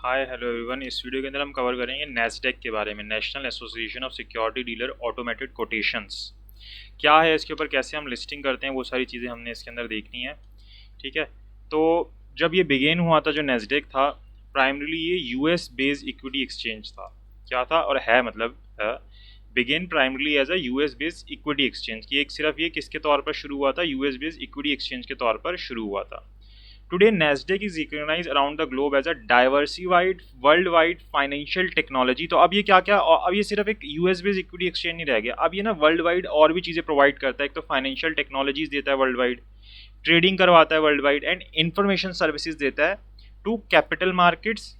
Hi hello everyone. इस video के अंदर हम कवर करेंगे नैस्डैक के बारे में, national association of security dealer automated quotations. क्या है इसके ऊपर, कैसे हम लिस्टिंग करते हैं, वो सारी चीज़ें हमने इसके अंदर देखनी है। ठीक है। तो जब ये बिगेन हुआ था, जो नैस्डैक था, प्राइमरीली ये यूएस बेस्ड इक्विटी एक्सचेंज था। क्या था और है, मतलब began primarily as a US based equity exchange की एक सिर्फ ये किसके तौर पर शुरू हुआ था, यूएस बेस्ड इक्विटी एक्सचेंज के तौर पर शुरू हुआ था। Today, Nasdaq is recognized around the globe as a diversified worldwide financial technology। तो अब ये क्या क्या, अब ये सिर्फ एक यूएस बेस्ड इक्विटी एक्सचेंज नहीं रह गया, अब ये ना वर्ल्ड वाइड और भी चीज़ें प्रोवाइड करता है। एक तो फाइनेंशियल टेक्नोलॉजीज देता है वर्ल्ड वाइड, ट्रेडिंग करवाता है world wide, and information services देता है टू कैपिटल मार्केट्स।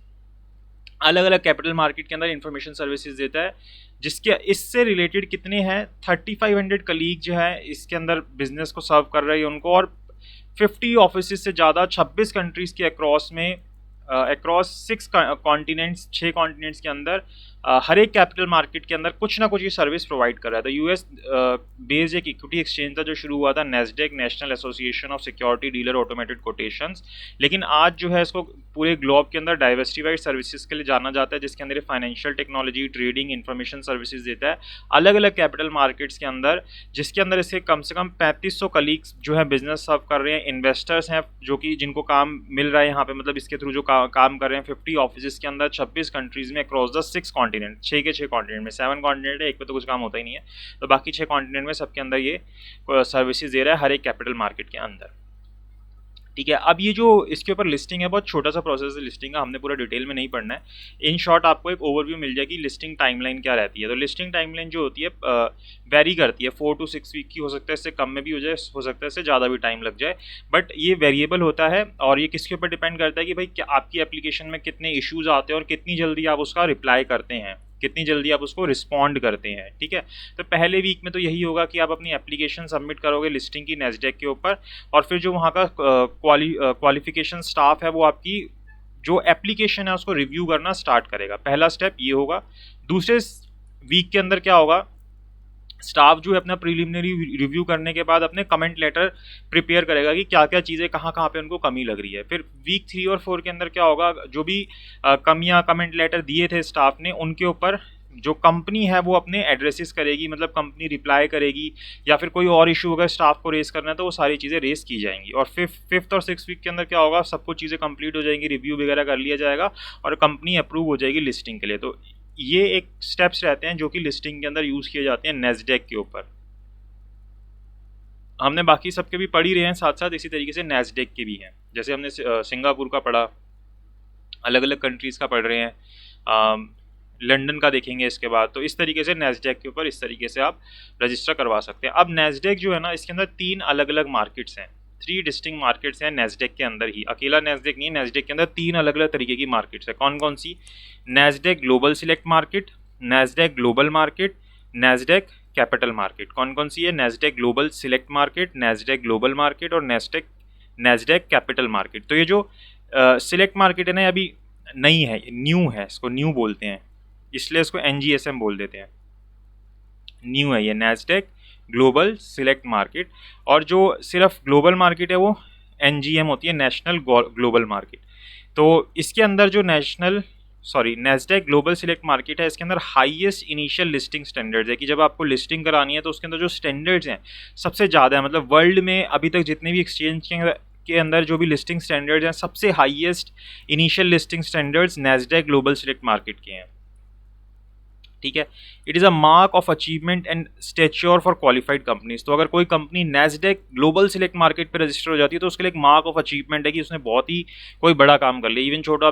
अलग अलग कैपिटल मार्केट के अंदर इंफॉर्मेशन सर्विसेज देता है, जिसके इससे रिलेटेड कितने हैं 3500 कलीग जो है इसके अंदर बिजनेस को सर्व कर रही है उनको, और 50 ऑफिस से ज़्यादा 26 कंट्रीज़ के अक्रॉस में, अक्रॉस 6 कॉन्टिनेंट्स, 6 कॉन्टिनेंट्स के अंदर हर एक कैपिटल मार्केट के अंदर कुछ ना कुछ ये सर्विस प्रोवाइड कर रहा है। तो यूएस बेस्ड एक इक्विटी एक्सचेंज था जो शुरू हुआ था, Nasdaq, national association of security dealer automated quotations. लेकिन आज जो है इसको पूरे ग्लोब के अंदर डाइवर्सिफाइड सर्विसेज के लिए जाना जाता है, जिसके अंदर ये financial technology, trading, information services देता है अलग अलग कैपिटल मार्केट्स के अंदर, जिसके अंदर इसके कम से कम 3500 कलीग्स जो है बिजनेस सर्व कर रहे हैं, इन्वेस्टर्स हैं जो कि जिनको काम मिल रहा है यहाँ पे, मतलब इसके थ्रू जो काम कर रहे हैं 50 ऑफिस के अंदर 26 कंट्रीज में अक्रॉस द 6 कॉन्टिनेंट, 6 के 6 कॉन्टिनेंट में, 7 कॉन्टिनेंट है, एक पे तो कुछ काम होता ही नहीं है, तो बाकी 6 कॉन्टिनेंट में सबके अंदर ये सर्विसेज दे रहा है हर एक कैपिटल मार्केट के अंदर। ठीक है। अब ये जो इसके ऊपर लिस्टिंग है, बहुत छोटा सा प्रोसेस है लिस्टिंग का, हमने पूरा डिटेल में नहीं पढ़ना है। इन शॉर्ट आपको एक ओवरव्यू मिल जाएगी लिस्टिंग टाइमलाइन क्या रहती है। तो लिस्टिंग टाइमलाइन जो होती है वेरी करती है, 4 to 6 वीक की हो सकता है, इससे कम में भी हो जाए, हो सकता है इससे ज़्यादा भी टाइम लग जाए, बट ये वेरिएबल होता है। और ये किसके ऊपर डिपेंड करता है कि भाई क्या आपकी एप्लीकेशन में कितने इश्यूज आते हैं और कितनी जल्दी आप उसका रिप्लाई करते हैं, कितनी जल्दी आप उसको रिस्पॉन्ड करते हैं। ठीक है। तो पहले वीक में तो यही होगा कि आप अपनी एप्लीकेशन सबमिट करोगे लिस्टिंग की नैस्डैक के ऊपर, और फिर जो वहाँ का क्वालिफिकेशन स्टाफ है वो आपकी जो एप्लीकेशन है उसको रिव्यू करना स्टार्ट करेगा। पहला स्टेप ये होगा। दूसरे वीक के अंदर क्या होगा, स्टाफ जो है अपना प्रीलिमिनरी रिव्यू करने के बाद अपने कमेंट लेटर प्रिपेयर करेगा कि क्या क्या चीज़ें कहाँ कहाँ पे उनको कमी लग रही है। फिर वीक 3 और 4 के अंदर क्या होगा, जो भी कमियाँ कमेंट लेटर दिए थे स्टाफ ने, उनके ऊपर जो कंपनी है वो अपने एड्रेसेस करेगी, मतलब कंपनी रिप्लाई करेगी, या फिर कोई और इशू अगर स्टाफ को रेस करना है तो वो सारी चीज़ें रेस की जाएंगी। और फिफ्थ और 6 वीक के अंदर क्या होगा, सब कुछ चीज़ें कंप्लीट हो जाएंगी, रिव्यू वगैरह कर लिया जाएगा और कंपनी अप्रूव हो जाएगी लिस्टिंग के लिए। तो ये एक स्टेप्स रहते हैं जो कि लिस्टिंग के अंदर यूज़ किए जाते हैं नैस्डैक के ऊपर। हमने बाकी सबके भी पढ़ ही रहे हैं साथ साथ, इसी तरीके से नैस्डैक के भी हैं। जैसे हमने सिंगापुर का पढ़ा, अलग अलग कंट्रीज़ का पढ़ रहे हैं, लंदन का देखेंगे इसके बाद। तो इस तरीके से नैस्डैक के ऊपर इस तरीके से आप रजिस्टर करवा सकते हैं। अब नैस्डैक जो है ना, इसके अंदर 3 अलग अलग मार्केट्स हैं, 3 डिस्टिंक्ट मार्केट्स हैं नैस्डैक के अंदर ही। अकेला नैस्डैक नहीं है, नैस्डैक के अंदर 3 अलग अलग तरीके की मार्केट्स है। कौन कौन सी? Nasdaq global select market, Nasdaq global market, Nasdaq capital market. कौन कौन सी है? Nasdaq global select market, Nasdaq global market और नैस्डैक कैपिटल मार्केट। तो ये जो सिलेक्ट मार्केट है ना, अभी नई है, न्यू है, इसको न्यू बोलते हैं, इसलिए इसको NGSM बोल देते हैं। न्यू है ये नैस्डैक ग्लोबल सिलेक्ट मार्केट। और जो सिर्फ ग्लोबल मार्केट है वो NGM होती है, नेशनल ग्लोबल मार्केट। तो इसके अंदर जो नैस्डैक ग्लोबल सिलेक्ट मार्केट है, इसके अंदर हाईएस्ट इनिशियल लिस्टिंग स्टैंडर्ड्स है कि जब आपको लिस्टिंग करानी है तो उसके अंदर जो स्टैंडर्ड्स हैं सबसे ज़्यादा है। मतलब वर्ल्ड में अभी तक जितने भी एक्सचेंज के अंदर जो भी लिस्टिंग स्टैंडर्ड्स हैं, सबसे highest initial listing standards Nasdaq global select market के हैं। ठीक है। It is a mark of achievement and stature for qualified companies. तो अगर कोई company Nasdaq global select market पे रजिस्टर हो जाती है तो उसके लिए एक मार्क ऑफ अचीवमेंट है कि उसने बहुत ही कोई बड़ा काम कर लिया। इवन छोटा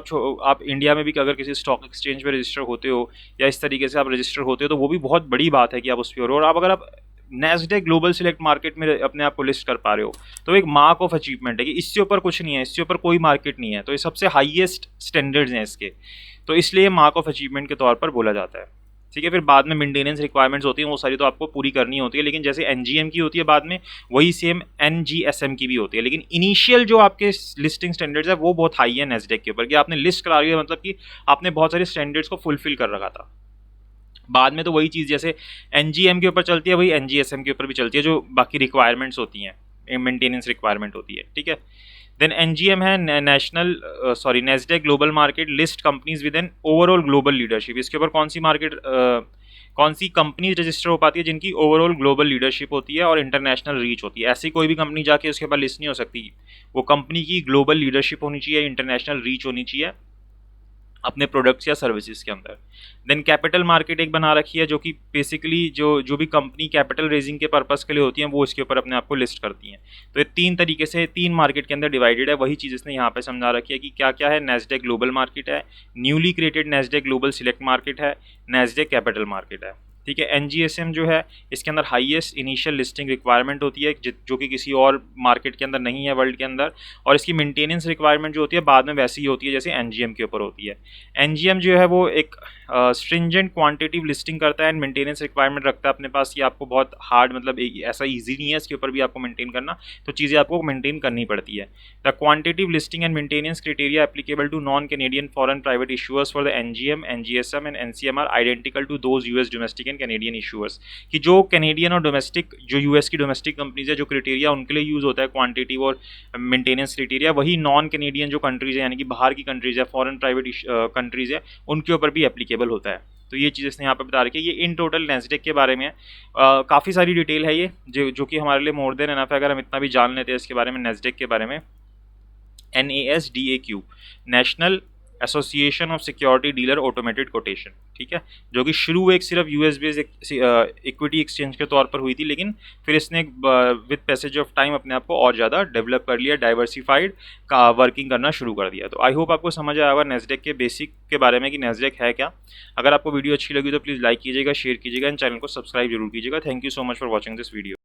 आप इंडिया में भी अगर किसी स्टॉक एक्सचेंज पे रजिस्टर होते हो या इस तरीके से आप रजिस्टर होते हो तो वो भी बहुत बड़ी बात है कि आप उस पर हो। और अगर आप नैस्डैक ग्लोबल सिलेक्ट मार्केट में अपने आप को लिस्ट कर पा रहे हो तो एक मार्क ऑफ अचीवमेंट है कि इससे ऊपर कुछ नहीं है, इससे ऊपर कोई मार्केट नहीं है। तो ये सबसे हाईएस्ट स्टैंडर्ड्स हैं इसके, तो इसलिए मार्क ऑफ अचीवमेंट के तौर पर बोला जाता है। ठीक है। फिर बाद में मेंटेनेंस रिक्वायरमेंट्स होती हैं, वो सारी तो आपको पूरी करनी होती है, लेकिन जैसे NGM की होती है बाद में, वही सेम NGSM की भी होती है। लेकिन इनिशियल जो आपके लिस्टिंग स्टैंडर्ड्स है वो बहुत हाई है नैस्डैक के ऊपर, कि आपने लिस्ट करा लिया मतलब कि आपने बहुत सारे स्टैंडर्ड्स को फुलफिल कर रखा था। बाद में तो वही चीज़ जैसे NGM के ऊपर चलती है वही NGSM के ऊपर भी चलती है, जो बाकी रिक्वायरमेंट्स होती हैं, मेंटेनेंस रिक्वायरमेंट होती है। ठीक है। देन एनजीएम है Nasdaq global market list companies with an overall global leadership. इसके ऊपर कौन सी मार्केट कौन सी कंपनीज रजिस्टर हो पाती है जिनकी ओवरऑल ग्लोबल लीडरशिप होती है और इंटरनेशनल रीच होती है। ऐसी कोई भी कंपनी जाके उसके ऊपर लिस्ट नहीं हो सकती। वो कंपनी की ग्लोबल लीडरशिप होनी चाहिए, इंटरनेशनल रीच होनी चाहिए अपने प्रोडक्ट्स या सर्विसेज के अंदर। देन कैपिटल मार्केट एक बना रखी है जो कि बेसिकली जो भी कंपनी कैपिटल रेजिंग के पर्पस के लिए होती हैं वो इसके ऊपर अपने आप को लिस्ट करती हैं। तो ये 3 तरीके से 3 मार्केट के अंदर डिवाइडेड है। वही चीज़ इसने यहाँ पे समझा रखी है कि क्या क्या है। नेस्डेक ग्लोबल मार्केट है, newly created Nasdaq global select market है, नेस्डेक कैपिटल मार्केट है। ठीक है। एनजीएसएम जो है इसके अंदर हाईएस्ट इनिशियल लिस्टिंग रिक्वायरमेंट होती है जो कि किसी और मार्केट के अंदर नहीं है वर्ल्ड के अंदर, और इसकी मेंटेनेंस रिक्वायरमेंट जो होती है बाद में वैसी ही होती है जैसे एनजीएम के ऊपर होती है। एनजीएम जो है वो एक स्ट्रिंजेंट क्वांटिटिव लिस्टिंग करता है एंड मेंटेनेंस रिक्वायरमेंट रखता है अपने पास। ये आपको बहुत हार्ड मतलब ऐसा ईजी नहीं है इसके ऊपर भी आपको मेंटेन करना, तो चीज़ें आपको मेंटेन करनी पड़ती है। The quantitative listing and maintenance criteria applicable to non Canadian foreign private issuers for the NGM, NGSM and NCM are identical to those US domestic and Canadian issuers. कि जो कैनेडियन और डोमेस्टिक जो US की domestic companies है जो criteria उनके लिए use होता है क्वांटिटिव और मेंटेनेंस क्राइटेरिया, वही नॉन कैनेडियन जो कंट्रीज है यानी कि बाहर की कंट्रीज है फॉरेन प्राइवेट कंट्रीज है उनके ऊपर भी एप्लीकेबल होता है। तो ये चीज़ इसने यहाँ पे बता रखी है। ये इन टोटल नेस्डेक के बारे में है। काफ़ी सारी डिटेल है ये जो कि हमारे लिए मोर देन एनफ है अगर हम इतना भी जान लेते हैं इसके बारे में नेस्डेक के बारे में। NASDAQ national association of security dealer automated quotation, ठीक है, जो कि शुरू एक सिर्फ यूएस बेस्ड इक्विटी एक्सचेंज के तौर पर हुई थी, लेकिन फिर इसने विद पैसेज ऑफ टाइम अपने आप को और ज़्यादा डेवलप कर लिया, डाइवर्सिफाइड का वर्किंग करना शुरू कर दिया। तो आई होप आपको समझ आया होगा नेस्डेक के बेसिक के बारे में कि नेस्डेक है क्या। अगर आपको वीडियो अच्छी लगी तो प्लीज़ लाइक कीजिएगा, शेयर कीजिएगा एंड चैनल को सब्सक्राइब जरूर कीजिएगा। Thank you so much for watching this video.